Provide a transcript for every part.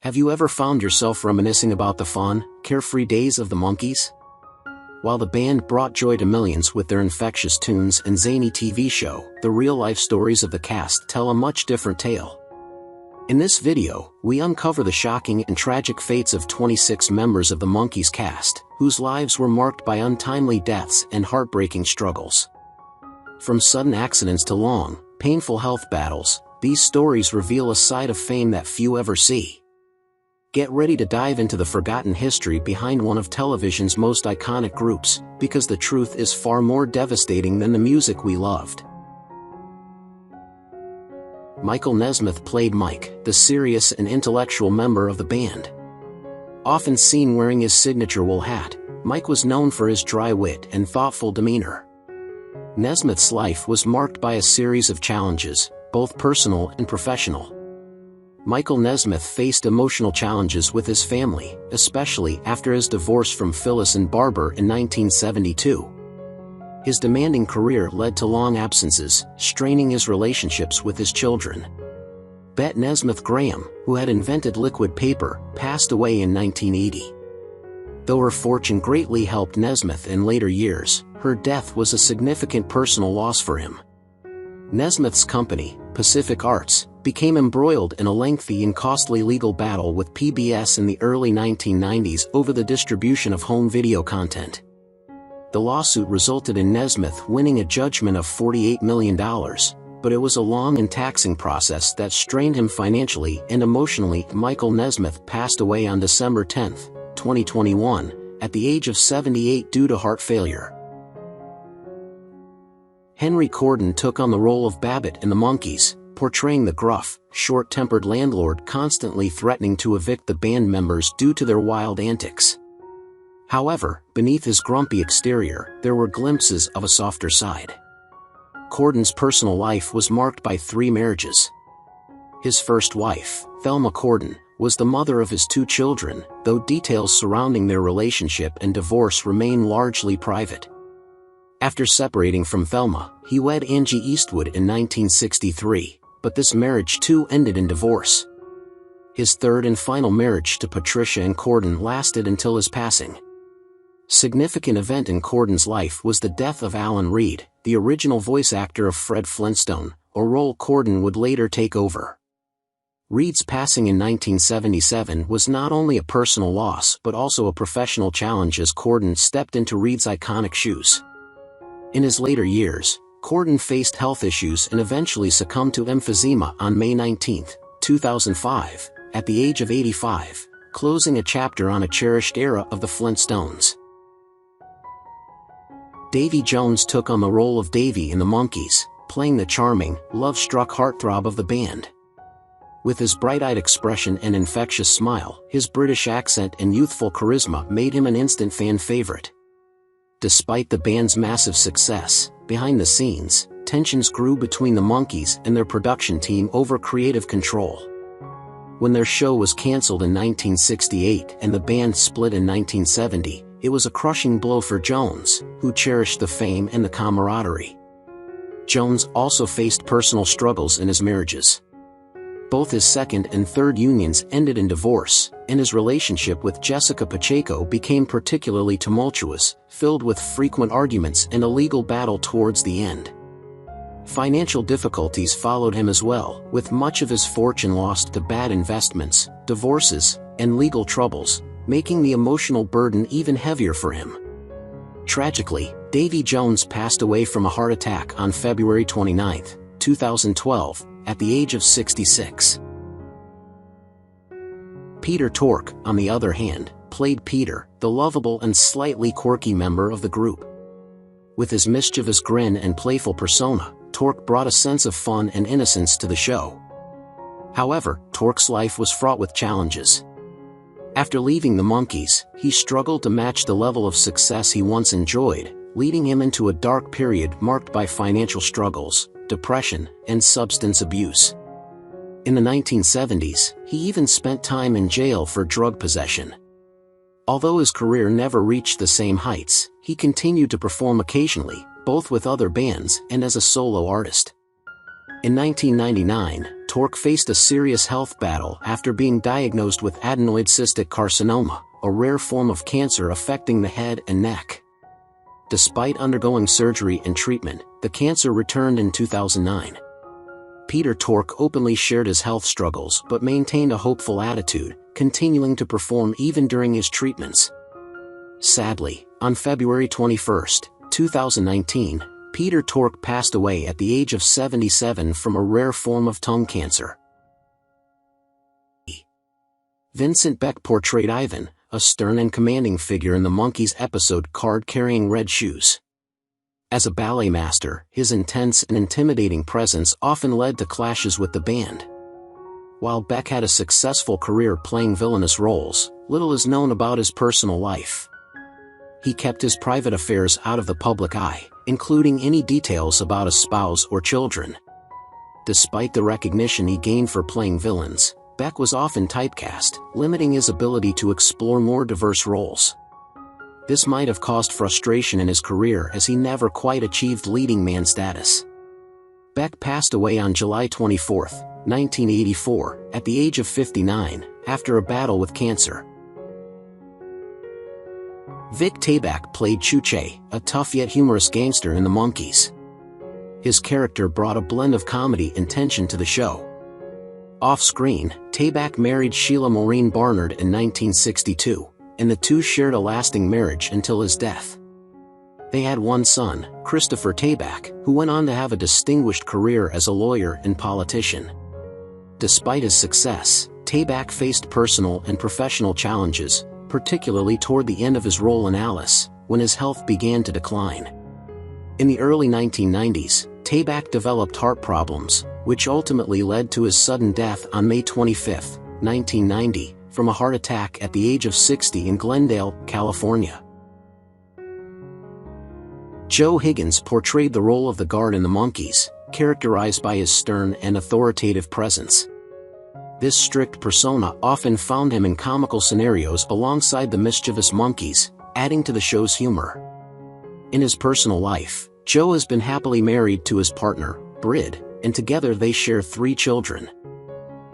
Have you ever found yourself reminiscing about the fun, carefree days of the Monkees? While the band brought joy to millions with their infectious tunes and zany TV show, the real-life stories of the cast tell a much different tale. In this video, we uncover the shocking and tragic fates of 26 members of the Monkees cast, whose lives were marked by untimely deaths and heartbreaking struggles. From sudden accidents to long, painful health battles, these stories reveal a side of fame that few ever see. Get ready to dive into the forgotten history behind one of television's most iconic groups, because the truth is far more devastating than the music we loved. Michael Nesmith played Mike, the serious and intellectual member of the band. Often seen wearing his signature wool hat, Mike was known for his dry wit and thoughtful demeanor. Nesmith's life was marked by a series of challenges, both personal and professional. Michael Nesmith faced emotional challenges with his family, especially after his divorce from Phyllis and Barbara in 1972. His demanding career led to long absences, straining his relationships with his children. Bette Nesmith Graham, who had invented liquid paper, passed away in 1980. Though her fortune greatly helped Nesmith in later years, her death was a significant personal loss for him. Nesmith's company, Pacific Arts, became embroiled in a lengthy and costly legal battle with PBS in the early 1990s over the distribution of home video content. The lawsuit resulted in Nesmith winning a judgment of $48 million, but it was a long and taxing process that strained him financially and emotionally. Michael Nesmith passed away on December 10, 2021, at the age of 78 due to heart failure. Henry Corden took on the role of Babbitt in the Monkees, portraying the gruff, short-tempered landlord constantly threatening to evict the band members due to their wild antics. However, beneath his grumpy exterior, there were glimpses of a softer side. Corden's personal life was marked by 3 marriages. His first wife, Thelma Corden, was the mother of his 2 children, though details surrounding their relationship and divorce remain largely private. After separating from Thelma, he wed Angie Eastwood in 1963, but this marriage too ended in divorce. His third and final marriage to Patricia and Corden lasted until his passing. Significant event in Corden's life was the death of Alan Reed, the original voice actor of Fred Flintstone, a role Corden would later take over. Reed's passing in 1977 was not only a personal loss but also a professional challenge as Corden stepped into Reed's iconic shoes. In his later years, Corden faced health issues and eventually succumbed to emphysema on May 19, 2005, at the age of 85, closing a chapter on a cherished era of the Flintstones. Davy Jones took on the role of Davy in the Monkees, playing the charming, love-struck heartthrob of the band. With his bright-eyed expression and infectious smile, his British accent and youthful charisma made him an instant fan favorite. Despite the band's massive success, behind the scenes, tensions grew between the Monkees and their production team over creative control. When their show was cancelled in 1968 and the band split in 1970, it was a crushing blow for Jones, who cherished the fame and the camaraderie. Jones also faced personal struggles in his marriages. Both his second and third unions ended in divorce, and his relationship with Jessica Pacheco became particularly tumultuous, filled with frequent arguments and a legal battle towards the end. Financial difficulties followed him as well, with much of his fortune lost to bad investments, divorces, and legal troubles, making the emotional burden even heavier for him. Tragically, Davy Jones passed away from a heart attack on February 29, 2012, at the age of 66. Peter Tork, on the other hand, played Peter, the lovable and slightly quirky member of the group. With his mischievous grin and playful persona, Tork brought a sense of fun and innocence to the show. However, Tork's life was fraught with challenges. After leaving the Monkees, he struggled to match the level of success he once enjoyed, leading him into a dark period marked by financial struggles, depression, and substance abuse. In the 1970s, he even spent time in jail for drug possession. Although his career never reached the same heights, he continued to perform occasionally, both with other bands and as a solo artist. In 1999, Tork faced a serious health battle after being diagnosed with adenoid cystic carcinoma, a rare form of cancer affecting the head and neck. Despite undergoing surgery and treatment, the cancer returned in 2009. Peter Tork openly shared his health struggles but maintained a hopeful attitude, continuing to perform even during his treatments. Sadly, on February 21, 2019, Peter Tork passed away at the age of 77 from a rare form of tongue cancer. Vincent Beck portrayed Ivan, a stern and commanding figure in the Monkees episode Card-Carrying Red Shoes. As a ballet master, his intense and intimidating presence often led to clashes with the band. While Beck had a successful career playing villainous roles, little is known about his personal life. He kept his private affairs out of the public eye, including any details about a spouse or children. Despite the recognition he gained for playing villains, Beck was often typecast, limiting his ability to explore more diverse roles. This might have caused frustration in his career as he never quite achieved leading man status. Beck passed away on July 24, 1984, at the age of 59, after a battle with cancer. Vic Tayback played Chuche, a tough yet humorous gangster in the Monkees. His character brought a blend of comedy and tension to the show. Off-screen, Tayback married Sheila Maureen Barnard in 1962, and the two shared a lasting marriage until his death. They had one son, Christopher Tayback, who went on to have a distinguished career as a lawyer and politician. Despite his success, Tayback faced personal and professional challenges, particularly toward the end of his role in Alice, when his health began to decline. In the early 1990s, Tayback developed heart problems, which ultimately led to his sudden death on May 25, 1990, from a heart attack at the age of 60 in Glendale, California. Joe Higgins portrayed the role of the guard in the Monkees, characterized by his stern and authoritative presence. This strict persona often found him in comical scenarios alongside the mischievous Monkees, adding to the show's humor. In his personal life, Joe has been happily married to his partner, Brid, and together they share 3 children.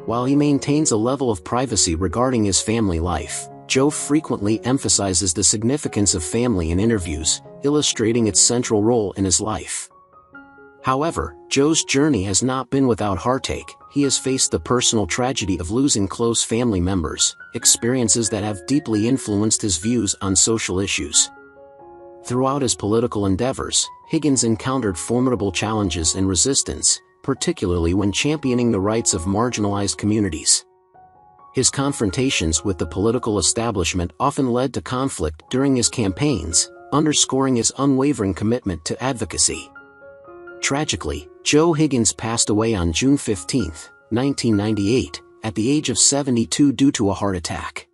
While he maintains a level of privacy regarding his family life, Joe frequently emphasizes the significance of family in interviews, illustrating its central role in his life. However, Joe's journey has not been without heartache. He has faced the personal tragedy of losing close family members, experiences that have deeply influenced his views on social issues. Throughout his political endeavors, Higgins encountered formidable challenges and resistance, particularly when championing the rights of marginalized communities. His confrontations with the political establishment often led to conflict during his campaigns, underscoring his unwavering commitment to advocacy. Tragically, Joe Higgins passed away on June 15, 1998, at the age of 72 due to a heart attack.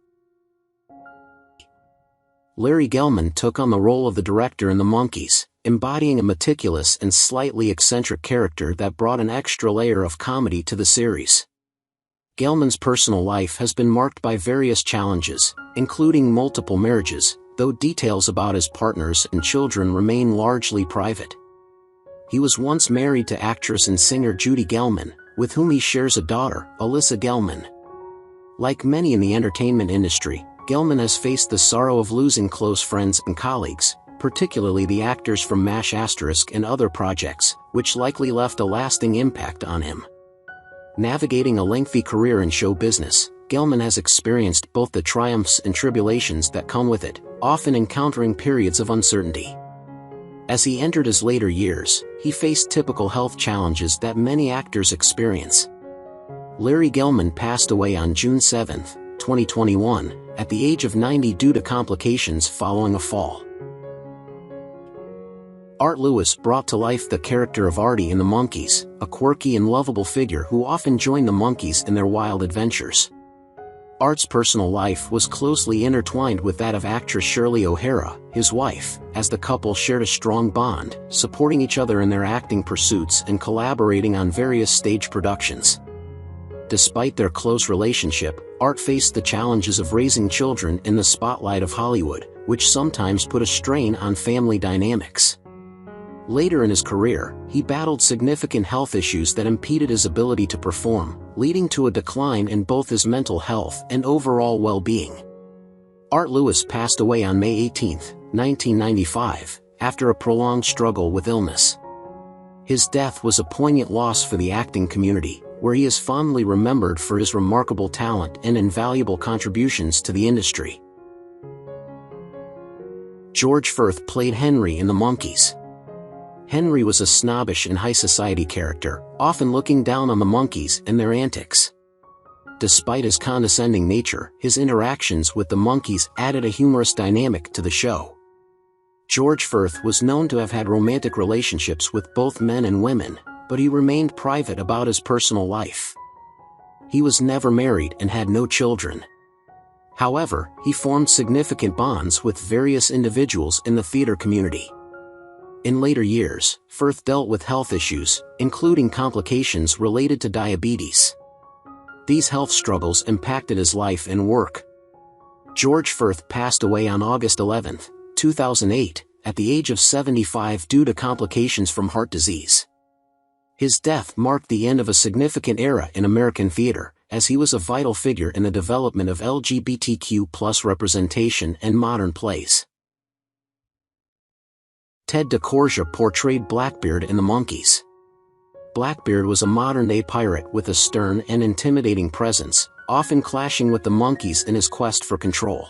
Larry Gelman took on the role of the director in the Monkees, embodying a meticulous and slightly eccentric character that brought an extra layer of comedy to the series. Gelman's personal life has been marked by various challenges, including multiple marriages, though details about his partners and children remain largely private. He was once married to actress and singer Judy Gelman, with whom he shares a daughter, Alyssa Gelman. Like many in the entertainment industry, Gelman has faced the sorrow of losing close friends and colleagues, particularly the actors from MASH * and other projects, which likely left a lasting impact on him. Navigating a lengthy career in show business, Gelman has experienced both the triumphs and tribulations that come with it, often encountering periods of uncertainty. As he entered his later years, he faced typical health challenges that many actors experience. Larry Gelman passed away on June 7, 2021, at the age of 90 due to complications following a fall. Art Lewis brought to life the character of Artie in the Monkees, a quirky and lovable figure who often joined the Monkees in their wild adventures. Art's personal life was closely intertwined with that of actress Shirley O'Hara, his wife, as the couple shared a strong bond, supporting each other in their acting pursuits and collaborating on various stage productions. Despite their close relationship, Art faced the challenges of raising children in the spotlight of Hollywood, which sometimes put a strain on family dynamics. Later in his career, he battled significant health issues that impeded his ability to perform, leading to a decline in both his mental health and overall well-being. Art Lewis passed away on May 18, 1995, after a prolonged struggle with illness. His death was a poignant loss for the acting community, where he is fondly remembered for his remarkable talent and invaluable contributions to the industry. George Furth played Henry in the Monkees. Henry was a snobbish and high society character, often looking down on the Monkees and their antics. Despite his condescending nature, his interactions with the Monkees added a humorous dynamic to the show. George Furth was known to have had romantic relationships with both men and women, but he remained private about his personal life. He was never married and had no children. However, he formed significant bonds with various individuals in the theater community. In later years, Furth dealt with health issues, including complications related to diabetes. These health struggles impacted his life and work. George Furth passed away on August 11, 2008, at the age of 75 due to complications from heart disease. His death marked the end of a significant era in American theater, as he was a vital figure in the development of LGBTQ+ representation and modern plays. Ted Corsia portrayed Blackbeard in the Monkees. Blackbeard was a modern-day pirate with a stern and intimidating presence, often clashing with the Monkees in his quest for control.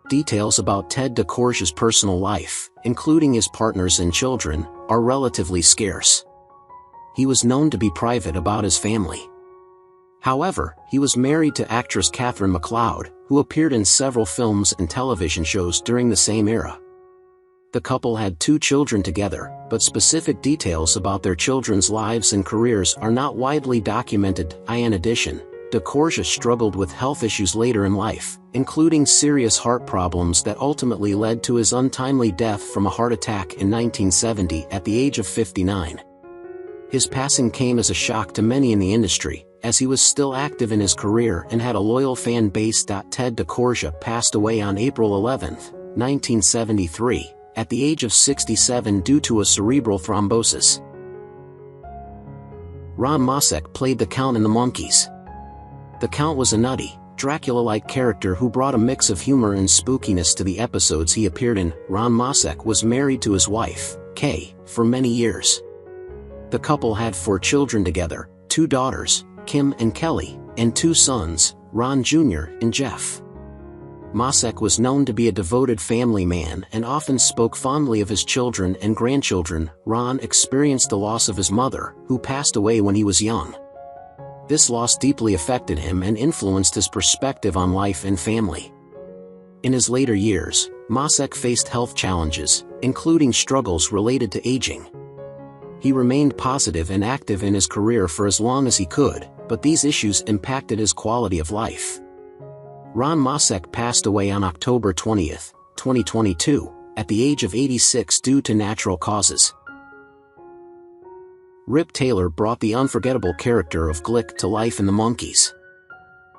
Details about Ted Corsia's personal life, including his partners and children, are relatively scarce. He was known to be private about his family. However, he was married to actress Catherine MacLeod, who appeared in several films and television shows during the same era. The couple had 2 children together, but specific details about their children's lives and careers are not widely documented. In addition, Corsia struggled with health issues later in life, including serious heart problems that ultimately led to his untimely death from a heart attack in 1970 at the age of 59. His passing came as a shock to many in the industry, as he was still active in his career and had a loyal fan base. Ted Corsia passed away on April 11, 1973, at the age of 67 due to a cerebral thrombosis. Ron Masak played the Count in the Monkees. The Count was a nutty, Dracula-like character who brought a mix of humor and spookiness to the episodes he appeared in. Ron Masak was married to his wife, Kay, for many years. The couple had 4 children together, 2 daughters, Kim and Kelly, and 2 sons, Ron Jr. and Jeff. Masak was known to be a devoted family man and often spoke fondly of his children and grandchildren. Ron experienced the loss of his mother, who passed away when he was young. This loss deeply affected him and influenced his perspective on life and family. In his later years, Masak faced health challenges, including struggles related to aging. He remained positive and active in his career for as long as he could, but these issues impacted his quality of life. Ron Masak passed away on October 20, 2022, at the age of 86 due to natural causes. Rip Taylor brought the unforgettable character of Glick to life in the Monkees.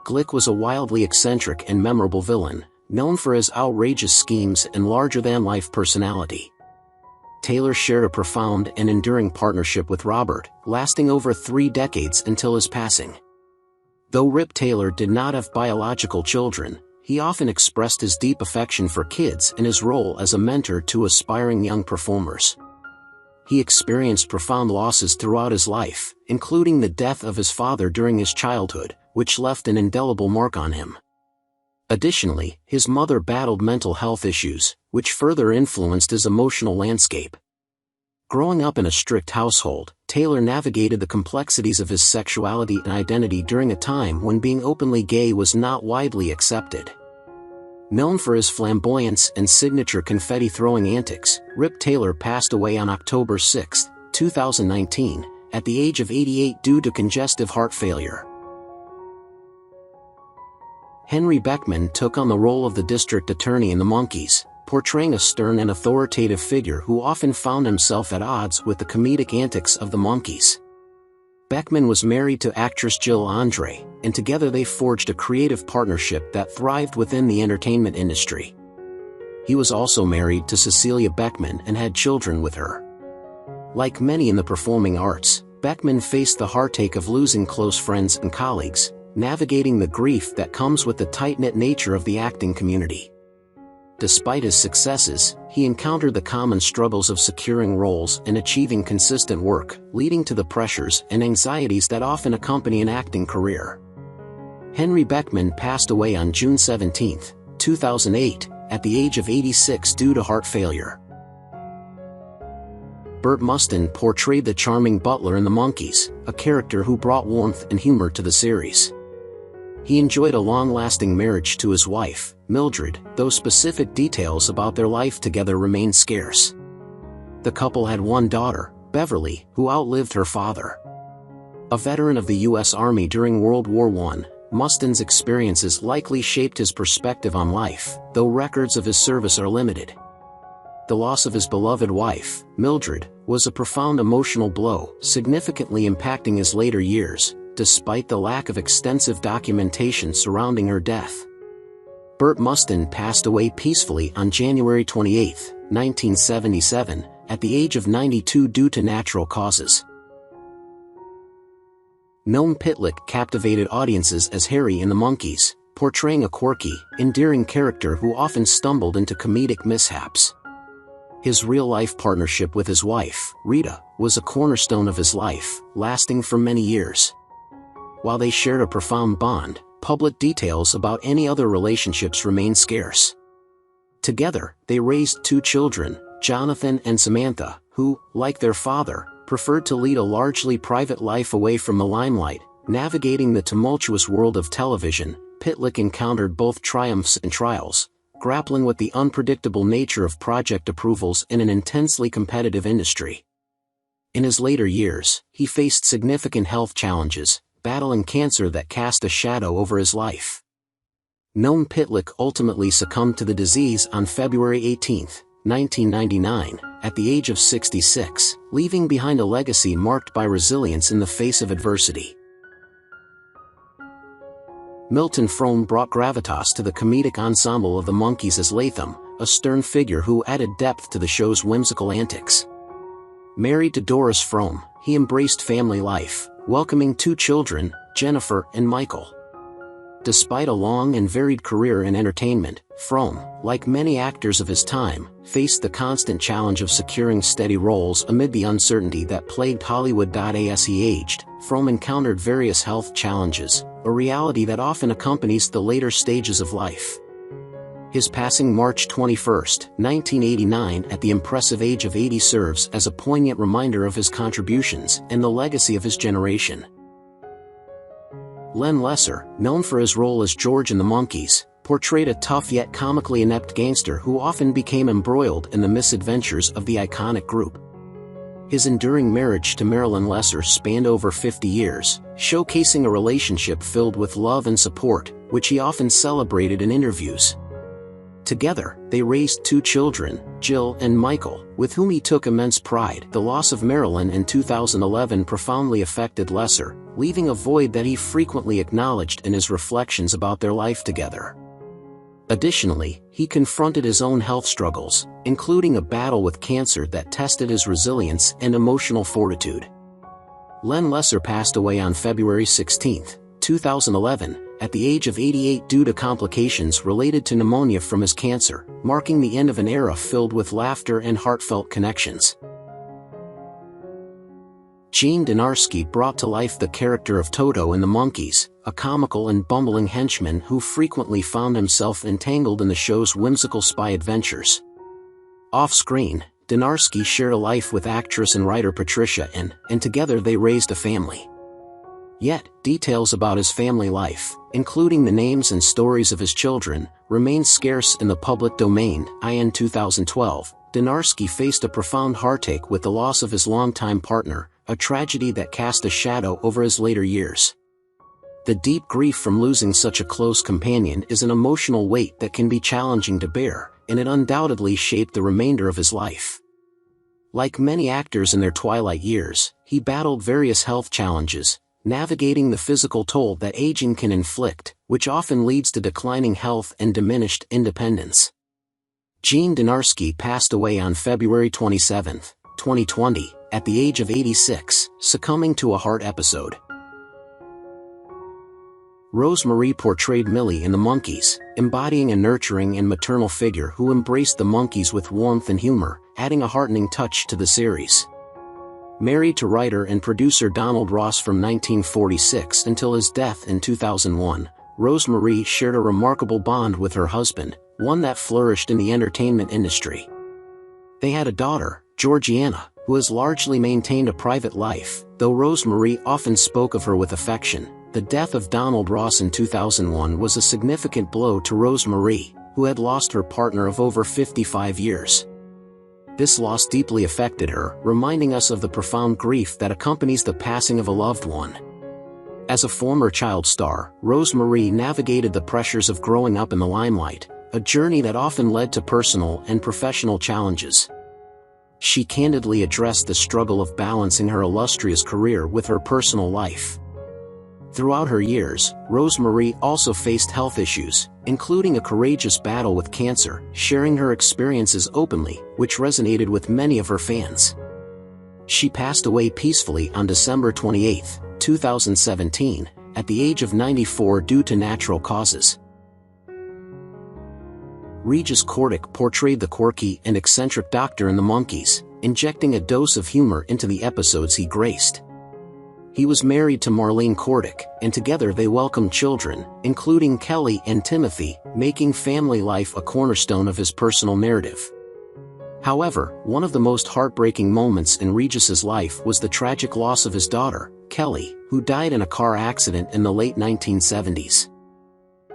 Glick was a wildly eccentric and memorable villain, known for his outrageous schemes and larger-than-life personality. Taylor shared a profound and enduring partnership with Robert, lasting over 3 decades until his passing. Though Rip Taylor did not have biological children, he often expressed his deep affection for kids in his role as a mentor to aspiring young performers. He experienced profound losses throughout his life, including the death of his father during his childhood, which left an indelible mark on him. Additionally, his mother battled mental health issues, which further influenced his emotional landscape. Growing up in a strict household, Taylor navigated the complexities of his sexuality and identity during a time when being openly gay was not widely accepted. Known for his flamboyance and signature confetti-throwing antics, Rip Taylor passed away on October 6, 2019, at the age of 88 due to congestive heart failure. Henry Beckman took on the role of the district attorney in the Monkees, portraying a stern and authoritative figure who often found himself at odds with the comedic antics of the Monkees. Beckman was married to actress Jill Andre, and together they forged a creative partnership that thrived within the entertainment industry. He was also married to Cecilia Beckman and had children with her. Like many in the performing arts, Beckman faced the heartache of losing close friends and colleagues, navigating the grief that comes with the tight-knit nature of the acting community. Despite his successes, he encountered the common struggles of securing roles and achieving consistent work, leading to the pressures and anxieties that often accompany an acting career. Henry Beckman passed away on June 17, 2008, at the age of 86 due to heart failure. Burt Mustin portrayed the charming butler in the Monkees, a character who brought warmth and humor to the series. He enjoyed a long-lasting marriage to his wife, Mildred, though specific details about their life together remain scarce. The couple had one daughter, Beverly, who outlived her father. A veteran of the U.S. Army during World War I, Mustin's experiences likely shaped his perspective on life, though records of his service are limited. The loss of his beloved wife, Mildred, was a profound emotional blow, significantly impacting his later years, despite the lack of extensive documentation surrounding her death. Burt Mustin passed away peacefully on January 28, 1977, at the age of 92 due to natural causes. Noam Pitlik captivated audiences as Harry in the Monkees, portraying a quirky, endearing character who often stumbled into comedic mishaps. His real-life partnership with his wife, Rita, was a cornerstone of his life, lasting for many years. While they shared a profound bond, public details about any other relationships remain scarce. Together, they raised two children, Jonathan and Samantha, who, like their father, preferred to lead a largely private life away from the limelight. Navigating the tumultuous world of television, Pitlik encountered both triumphs and trials, grappling with the unpredictable nature of project approvals in an intensely competitive industry. In his later years, he faced significant health challenges, battling cancer that cast a shadow over his life. Noam Pitlik ultimately succumbed to the disease on February 18, 1999, at the age of 66, leaving behind a legacy marked by resilience in the face of adversity. Milton Frome brought gravitas to the comedic ensemble of the Monkees as Latham, a stern figure who added depth to the show's whimsical antics. Married to Doris Frome, he embraced family life, welcoming two children, Jennifer and Michael. Despite a long and varied career in entertainment, Frome, like many actors of his time, faced the constant challenge of securing steady roles amid the uncertainty that plagued Hollywood. As he aged, Frome encountered various health challenges, a reality that often accompanies the later stages of life. His passing March 21, 1989 at the impressive age of 80 serves as a poignant reminder of his contributions and the legacy of his generation. Len Lesser, known for his role as George in the Monkees, portrayed a tough yet comically inept gangster who often became embroiled in the misadventures of the iconic group. His enduring marriage to Marilyn Lesser spanned over 50 years, showcasing a relationship filled with love and support, which he often celebrated in interviews. Together, they raised two children, Jill and Michael, with whom he took immense pride. The loss of Marilyn in 2011 profoundly affected Lesser, leaving a void that he frequently acknowledged in his reflections about their life together. Additionally, he confronted his own health struggles, including a battle with cancer that tested his resilience and emotional fortitude. Len Lesser passed away on February 16, 2011, at the age of 88 due to complications related to pneumonia from his cancer, marking the end of an era filled with laughter and heartfelt connections. Gene Dynarski brought to life the character of Toto in the Monkees, a comical and bumbling henchman who frequently found himself entangled in the show's whimsical spy adventures. Off-screen, Dynarski shared a life with actress and writer Patricia and together they raised a family. Yet, details about his family life, including the names and stories of his children, remain scarce in the public domain. In 2012, Dynarski faced a profound heartache with the loss of his longtime partner, a tragedy that cast a shadow over his later years. The deep grief from losing such a close companion is an emotional weight that can be challenging to bear, and it undoubtedly shaped the remainder of his life. Like many actors in their twilight years, he battled various health challenges, navigating the physical toll that aging can inflict, which often leads to declining health and diminished independence. Gene Dynarski passed away on February 27, 2020, at the age of 86, succumbing to a heart episode. Rose Marie portrayed Millie in the Monkees, embodying a nurturing and maternal figure who embraced the Monkees with warmth and humor, adding a heartening touch to the series. Married to writer and producer Donald Ross from 1946 until his death in 2001, Rose Marie shared a remarkable bond with her husband, one that flourished in the entertainment industry. They had a daughter, Georgiana, who has largely maintained a private life, though Rose Marie often spoke of her with affection. The death of Donald Ross in 2001 was a significant blow to Rose Marie, who had lost her partner of over 55 years. This loss deeply affected her, reminding us of the profound grief that accompanies the passing of a loved one. As a former child star, Rose Marie navigated the pressures of growing up in the limelight, a journey that often led to personal and professional challenges. She candidly addressed the struggle of balancing her illustrious career with her personal life. Throughout her years, Rose Marie also faced health issues, including a courageous battle with cancer, sharing her experiences openly, which resonated with many of her fans. She passed away peacefully on December 28, 2017, at the age of 94 due to natural causes. Regis Cordic portrayed the quirky and eccentric doctor in the Monkees, injecting a dose of humor into the episodes he graced. He was married to Arlene Cordic, and together they welcomed children, including Kelly and Timothy, making family life a cornerstone of his personal narrative. However, one of the most heartbreaking moments in Regis's life was the tragic loss of his daughter, Kelly, who died in a car accident in the late 1970s.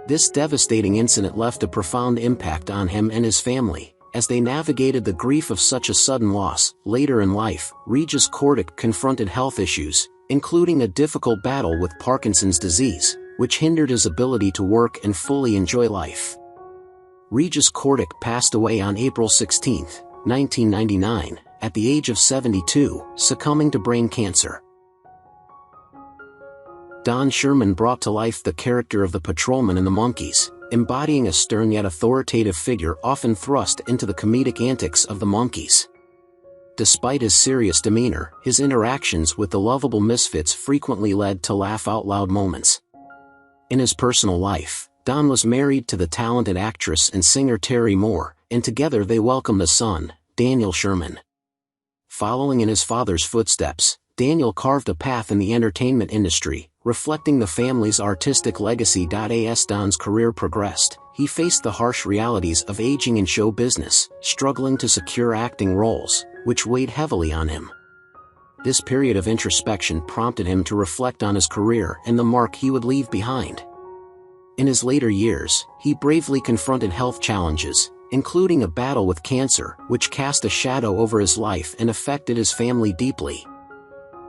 This devastating incident left a profound impact on him and his family, as they navigated the grief of such a sudden loss. Later in life, Regis Cordic confronted health issues, including a difficult battle with Parkinson's disease, which hindered his ability to work and fully enjoy life. Regis Cordic passed away on April 16, 1999, at the age of 72, succumbing to brain cancer. Don Sherman brought to life the character of the patrolman in the Monkees, embodying a stern yet authoritative figure often thrust into the comedic antics of the Monkees. Despite his serious demeanor, his interactions with the lovable misfits frequently led to laugh-out-loud moments. In his personal life, Don was married to the talented actress and singer Terry Moore, and together they welcomed a son, Daniel Sherman. Following in his father's footsteps, Daniel carved a path in the entertainment industry, reflecting the family's artistic legacy. As Don's career progressed, he faced the harsh realities of aging in show business, struggling to secure acting roles, which weighed heavily on him. This period of introspection prompted him to reflect on his career and the mark he would leave behind. In his later years, he bravely confronted health challenges, including a battle with cancer, which cast a shadow over his life and affected his family deeply.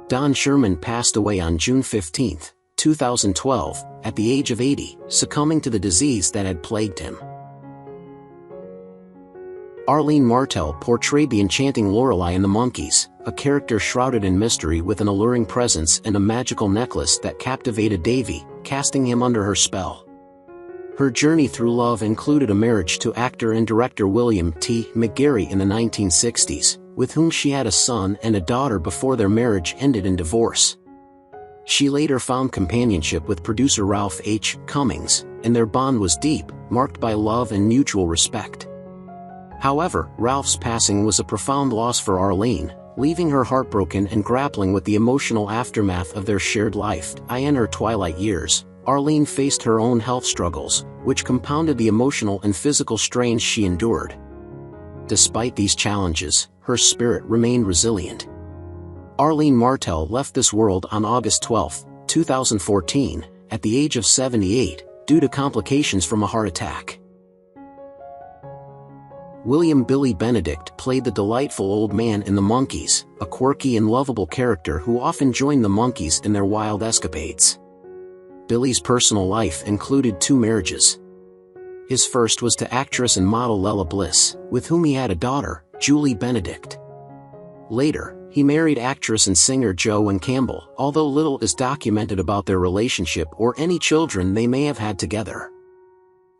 Don Sherman passed away on June 15, 2012, at the age of 80, succumbing to the disease that had plagued him. Arlene Martell portrayed the enchanting Lorelei in the Monkees, a character shrouded in mystery with an alluring presence and a magical necklace that captivated Davy, casting him under her spell. Her journey through love included a marriage to actor and director William T. McGarry in the 1960s, with whom she had a son and a daughter before their marriage ended in divorce. She later found companionship with producer Ralph H. Cummings, and their bond was deep, marked by love and mutual respect. However, Ralph's passing was a profound loss for Arlene, leaving her heartbroken and grappling with the emotional aftermath of their shared life. In her twilight years, Arlene faced her own health struggles, which compounded the emotional and physical strains she endured. Despite these challenges, her spirit remained resilient. Arlene Martell left this world on August 12, 2014, at the age of 78, due to complications from a heart attack. William Billy Benedict played the delightful old man in the Monkees, a quirky and lovable character who often joined the Monkees in their wild escapades. Billy's personal life included 2 marriages. His first was to actress and model Lella Bliss, with whom he had a daughter, Julie Benedict. Later, he married actress and singer Joanne Campbell, although little is documented about their relationship or any children they may have had together.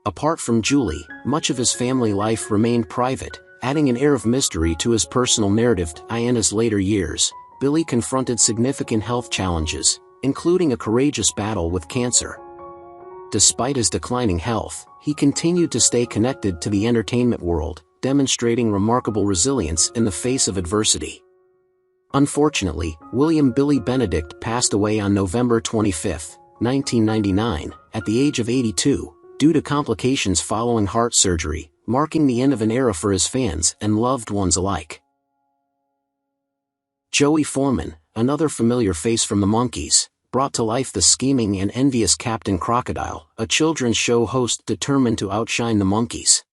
Apart from Julie, much of his family life remained private, adding an air of mystery to his personal narrative. In his later years, Billy confronted significant health challenges, including a courageous battle with cancer. Despite his declining health, he continued to stay connected to the entertainment world, demonstrating remarkable resilience in the face of adversity. Unfortunately, William "Billy" Benedict passed away on November 25, 1999, at the age of 82, due to complications following heart surgery, marking the end of an era for his fans and loved ones alike. Joey Forman, another familiar face from the Monkees, brought to life the scheming and envious Captain Crocodile, a children's show host determined to outshine the Monkees.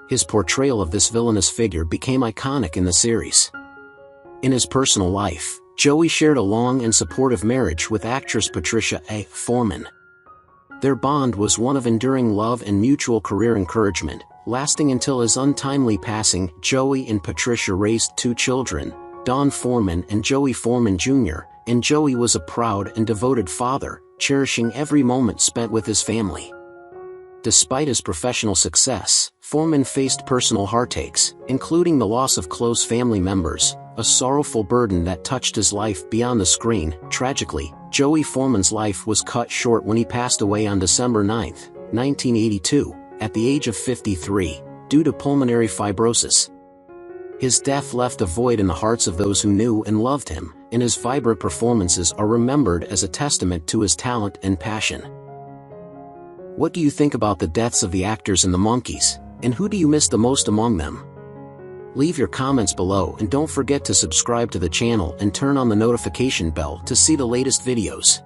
His portrayal of this villainous figure became iconic in the series. In his personal life, Joey shared a long and supportive marriage with actress Patricia A. Forman. Their bond was one of enduring love and mutual career encouragement, lasting until his untimely passing. Joey and Patricia raised 2 children, Don Forman and Joey Forman Jr., and Joey was a proud and devoted father, cherishing every moment spent with his family. Despite his professional success, Forman faced personal heartaches, including the loss of close family members, a sorrowful burden that touched his life beyond the screen. Tragically, Joey Forman's life was cut short when he passed away on December 9, 1982, at the age of 53, due to pulmonary fibrosis. His death left a void in the hearts of those who knew and loved him, and his vibrant performances are remembered as a testament to his talent and passion. What do you think about the deaths of the actors in the Monkees, and who do you miss the most among them? Leave your comments below and don't forget to subscribe to the channel and turn on the notification bell to see the latest videos.